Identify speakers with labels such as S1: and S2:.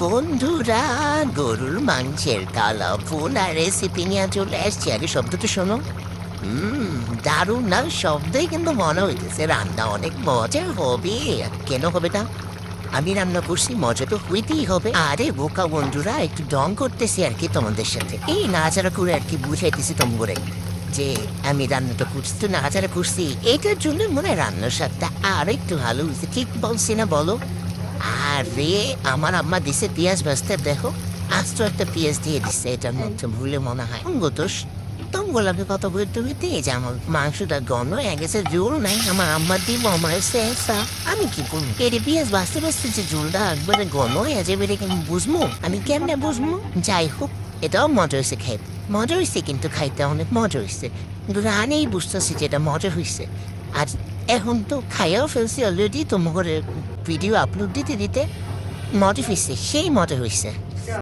S1: বন্ধুরা, গরুর মাংসের কালা ফুল আর রেসিপি নিয়ে চলে আসছি। আগে শব্দটা শোনো। দারুণ না? শব্দই কিন্তু মনে হইতেছে রান্না অনেক মজা হবে। কেন হবে না? আমি রান্না করছি, মজা তো হইতেই হবে। আরে বোকা বন্ধুরা, একটু ডং করতেছি আর কি তোমাদের সাথে। এই নাচারা করে আর কি বুঝাইতেছি তোমরা যে আমি রান্নাটা করছি, তো নাচারা করছি। এটার জন্য মনে হয় রান্নার স্বাদটা আর একটু ভালো হয়েছে। ঠিক বলছি না বলো? আরে আমার আম্মা দিছে পেঁয়াজ ভাজতে, দেখো আস্ত একটা পেঁয়াজ দিয়ে দিচ্ছে এটার মধ্যে, ভুলে মনে হয় অঙ্গতোষ। তঙ্গলাকে কত বলতে হইতে যে আমার মাংসটা ঘন হয়ে গেছে, জোর নাই। আমার আম্মা দিব আমার শেষা, আমি কি করবো? এর পেঁয়াজ ভাজতে ভাজতে যে ঝোলটা একবারে ঘন হয়ে যাবে, এটা আমি বুঝবো? আমি কেমনে বুঝবো? যাই হোক, এটাও মজা হয়েছে খাইতে। মজা হয়েছে, কিন্তু খাইতে অনেক মজা হয়েছে। কিন্তু রানেই বুঝতেছি যে এটা মজা হয়েছে। আর এখন তো খাইয়াও ফেলছি অলরেডি, তোমার ভিডিও আপলোড দিতে দিতে মজা হয়েছে, সেই মজা হয়েছে।